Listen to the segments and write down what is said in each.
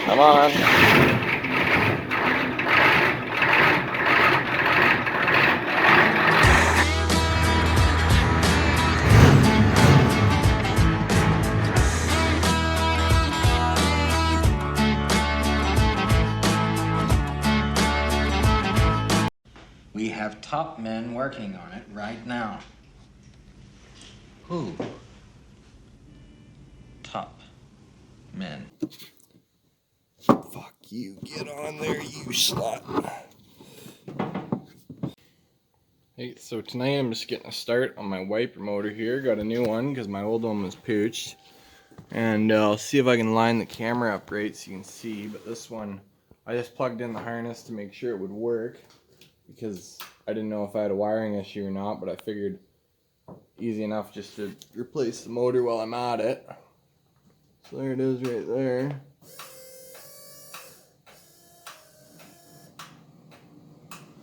Come on. We have top men working on it right now. Who? Top men. Fuck you. Get on there, you slut. Hey, so tonight I'm just getting a start on my wiper motor here. Got a new one because my old one was pooched. And I'll see if I can line the camera up right so you can see. But this one, I just plugged in the harness to make sure it would work, because I didn't know if I had a wiring issue or not, but I figured easy enough just to replace the motor while I'm at it. So there it is right there.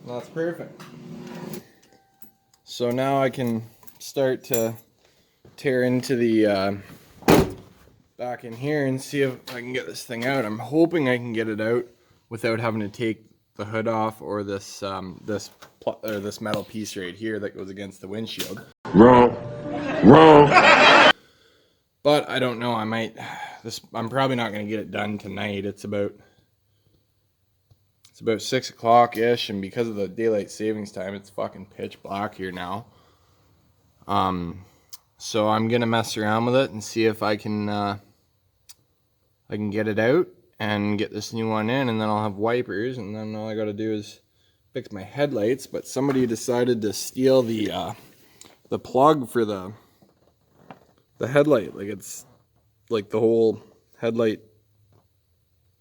That's perfect. So now I can start to tear into the back in here and see if I can get this thing out. I'm hoping I can get it out without having to take the hood off or this this metal piece right here that goes against the windshield. Wrong. But I don't know. I'm probably not going to get it done tonight. It's about 6 o'clock ish, and because of the daylight savings time, it's fucking pitch black here now. So I'm gonna mess around with it and see if I can get it out and get this new one in, and then I'll have wipers, and then all I gotta do is fix my headlights. But somebody decided to steal the plug for the headlight. Like, it's like the whole headlight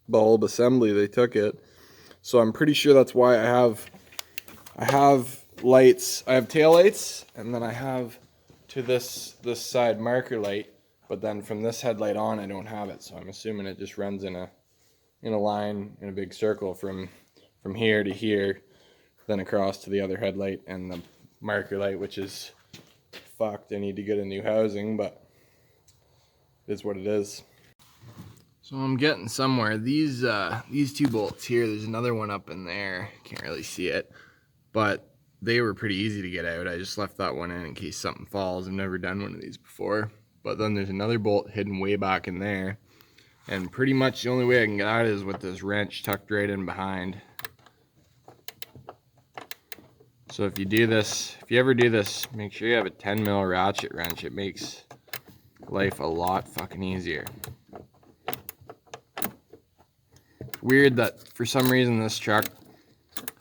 bulb assembly, they took it. So I'm pretty sure that's why I have lights. I have tail lights, and then I have to this side marker light, but then from this headlight on I don't have it. So I'm assuming it just runs in a line, in a big circle from here to here, then across to the other headlight and the marker light, which is fucked. I need to get a new housing, but it is what it is. So I'm getting somewhere. These two bolts here, there's another one up in there, can't really see it, but they were pretty easy to get out. I just left that one in case something falls. I've never done one of these before. But then there's another bolt hidden way back in there, and pretty much the only way I can get out is with this wrench tucked right in behind. So if you ever do this, make sure you have a 10 mil ratchet wrench. It makes life a lot fucking easier. Weird that for some reason this truck,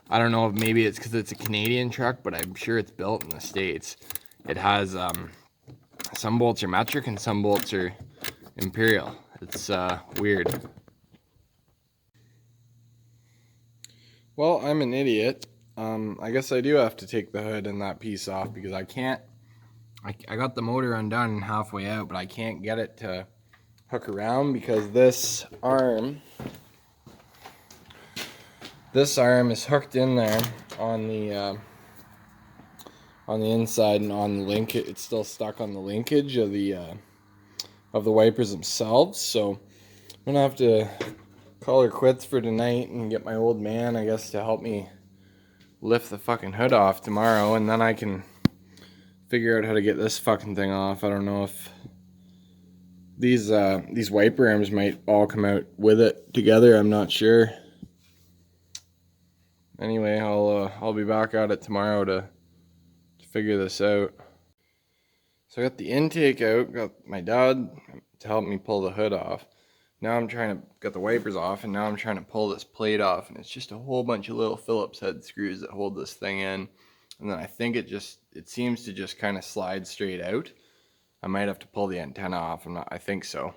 I don't know if maybe it's because it's a Canadian truck, but I'm sure it's built in the States. It has some bolts are metric and some bolts are imperial. It's weird. Well, I'm an idiot. I guess I do have to take the hood and that piece off, because I can't. I got the motor undone halfway out, but I can't get it to hook around because this arm is hooked in there on the inside, and on the link, it's still stuck on the linkage of the wipers themselves. So I'm gonna have to call her quits for tonight and get my old man, I guess, to help me lift the fucking hood off tomorrow, and then I can figure out how to get this fucking thing off. I don't know if these wiper arms might all come out with it together. I'm not sure. Anyway, I'll be back at it tomorrow to figure this out. So I got the intake out, got my dad to help me pull the hood off. Now I'm trying to get the wipers off, and now I'm trying to pull this plate off, and it's just a whole bunch of little Phillips head screws that hold this thing in. And then I think it seems to just kind of slide straight out. I might have to pull the antenna off. I think so.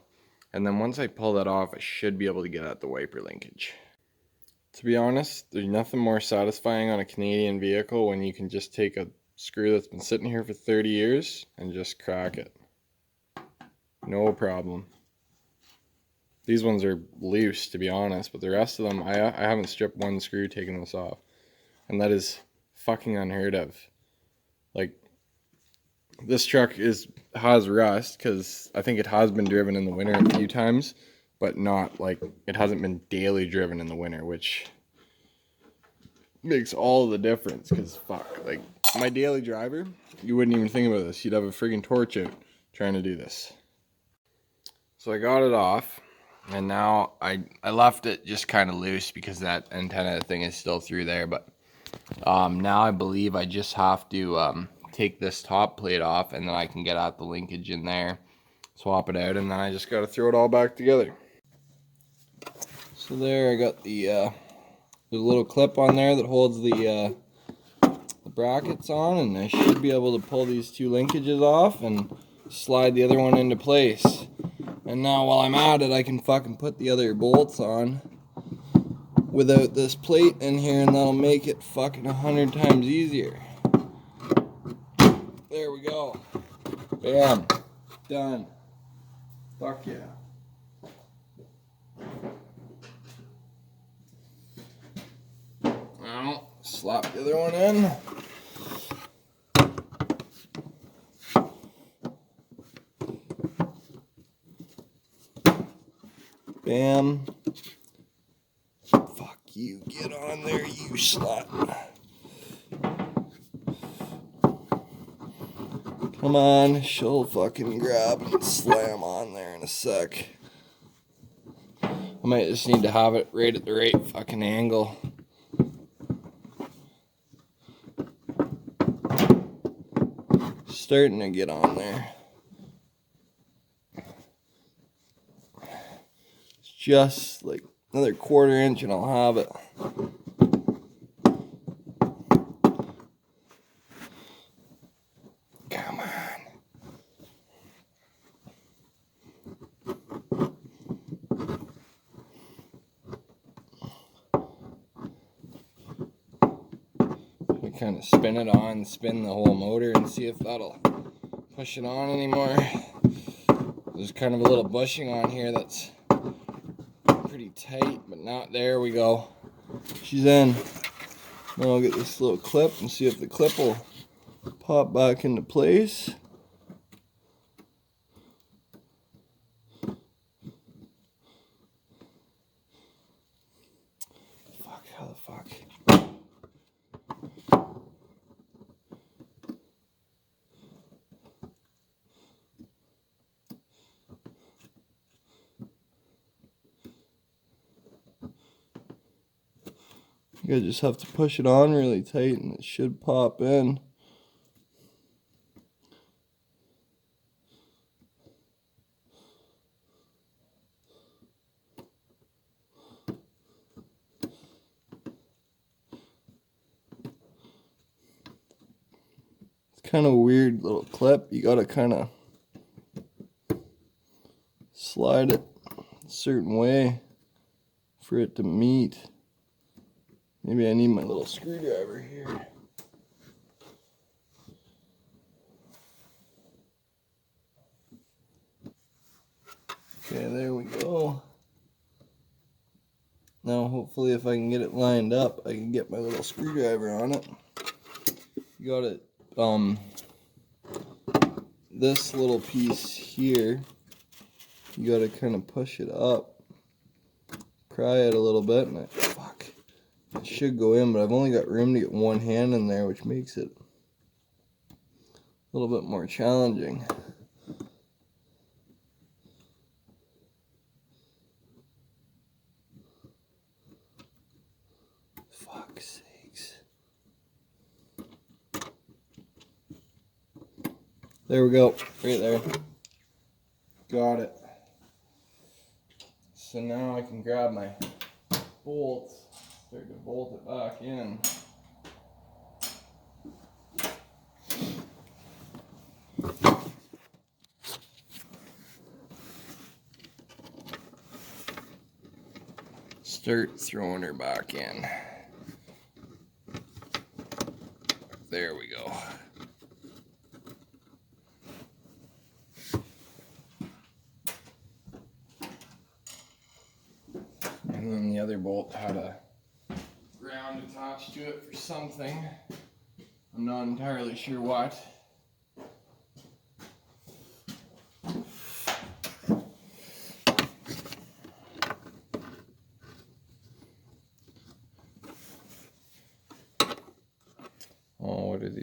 And then once I pull that off, I should be able to get at the wiper linkage. To be honest, there's nothing more satisfying on a Canadian vehicle when you can just take a screw that's been sitting here for 30 years and just crack it. No problem. These ones are loose, to be honest, but the rest of them, I haven't stripped one screw taking this off. And that is fucking unheard of. Like, this truck has rust, because I think it has been driven in the winter a few times. but not like it hasn't been daily driven in the winter, which makes all the difference. Because fuck, like my daily driver, you wouldn't even think about this. You'd have a friggin' torch out trying to do this. So I got it off, and now I left it just kind of loose because that antenna thing is still through there. But now I believe I just have to take this top plate off, and then I can get out the linkage in there, swap it out, and then I just got to throw it all back together. So there, I got the there's a little clip on there that holds the brackets on, and I should be able to pull these two linkages off and slide the other one into place. And now while I'm at it, I can fucking put the other bolts on without this plate in here, and that'll make it fucking 100 times easier. There we go. Bam. Done. Fuck yeah. Now, slap the other one in. Bam. Fuck you. Get on there, you slut. Come on. She'll fucking grab and slam on there in a sec. I might just need to have it right at the right fucking angle. Starting to get on there. It's just like another 1/4 inch and I'll have it. Come on. I kind of spin it on, spin the whole motor and see if that'll push it on anymore. There's kind of a little bushing on here that's pretty tight, but not. There we go. She's in. Now I'll get this little clip and see if the clip will pop back into place. Fuck, how the fuck? You just have to push it on really tight and it should pop in. It's kind of a weird little clip. You gotta kind of slide it a certain way for it to meet. Maybe I need my little screwdriver here. Okay, there we go. Now hopefully if I can get it lined up, I can get my little screwdriver on it. You got it, this little piece here, you gotta kind of push it up, pry it a little bit, and fuck. It should go in, but I've only got room to get one hand in there, which makes it a little bit more challenging. Fuck's sakes. There we go, right there. Got it. So now I can grab my bolts. Start to bolt it back in. Start throwing her back in. There we go. And then the other bolt had a ground attached to it for something. I'm not entirely sure what.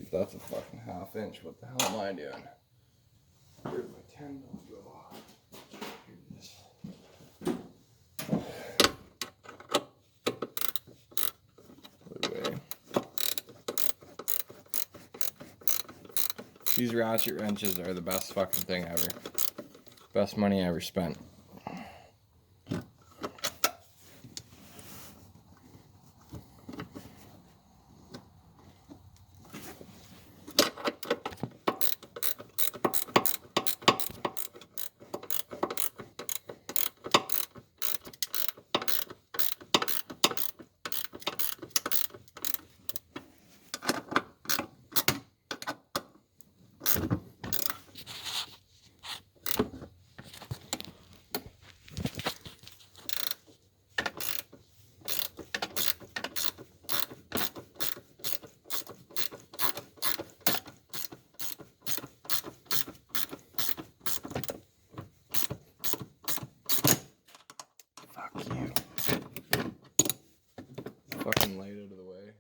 Dude, that's a fucking 1/2 inch. What the hell am I doing? Where'd my 10 go? Here it is. Other way. These ratchet wrenches are the best fucking thing ever. Best money I ever spent. Fucking light out of the way.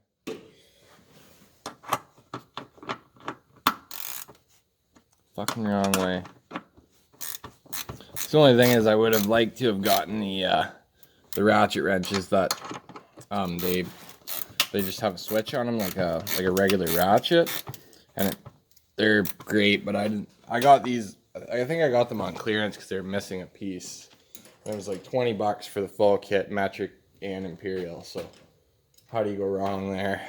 Fucking wrong way. The only thing is I would have liked to have gotten the ratchet wrenches that they just have a switch on them like a regular ratchet, and they're great. But I got these. I think I got them on clearance because they're missing a piece. And it was like $20 for the full kit, metric and imperial. So how do you go wrong there?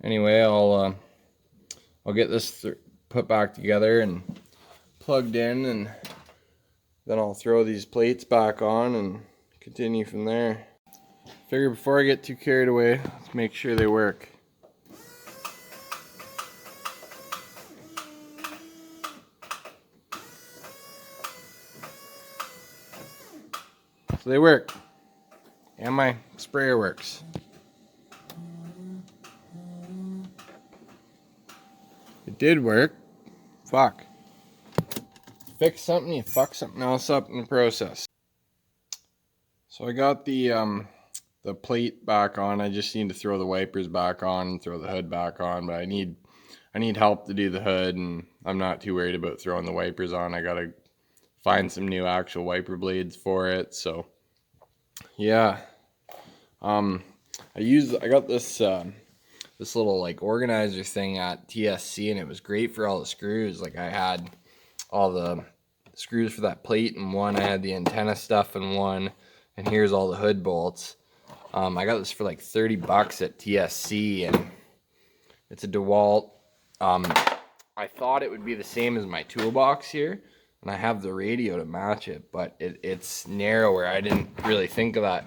Anyway, I'll get this put back together and plugged in, and then I'll throw these plates back on and continue from there. Figure before I get too carried away, let's make sure they work. So they work, and my sprayer works. It did work. Fuck. Fix something, you fuck something else up in the process. So I got the plate back on. I just need to throw the wipers back on and throw the hood back on, but I need help to do the hood, and I'm not too worried about throwing the wipers on. I gotta find some new actual wiper blades for it. So yeah, I got this this little like organizer thing at TSC, and it was great for all the screws. Like I had all the screws for that plate in one, I had the antenna stuff in one, and here's all the hood bolts. I got this for like $30 at TSC, and it's a DeWalt. I thought it would be the same as my toolbox here, and I have the radio to match it, but it's narrower. I didn't really think of that.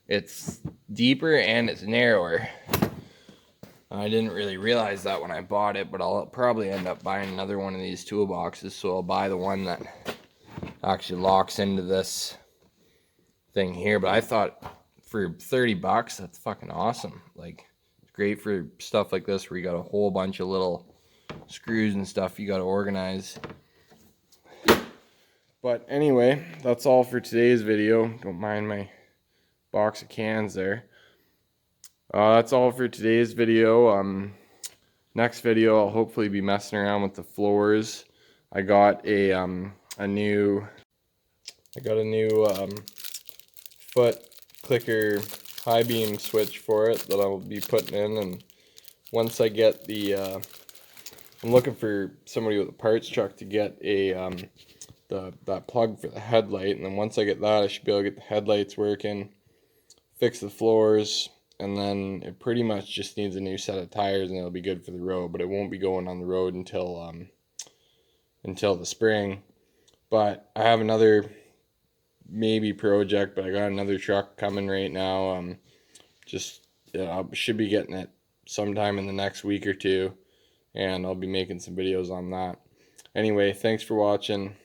It's deeper and it's narrower. I didn't really realize that when I bought it, but I'll probably end up buying another one of these toolboxes, so I'll buy the one that actually locks into this thing here. But I thought for $30, that's fucking awesome. Like, it's great for stuff like this where you got a whole bunch of little screws and stuff you got to organize. But anyway, that's all for today's video. Don't mind my box of cans there. That's all for today's video. Next video, I'll hopefully be messing around with the floors. I got a new foot clicker high beam switch for it that I'll be putting in, and once I get the I'm looking for somebody with a parts truck to get a that plug for the headlight, and then once I get that, I should be able to get the headlights working, fix the floors, and then it pretty much just needs a new set of tires, and it'll be good for the road. But it won't be going on the road until the spring. But I have another maybe project, but I got another truck coming right now. I should be getting it sometime in the next week or two, and I'll be making some videos on that. Anyway, thanks for watching.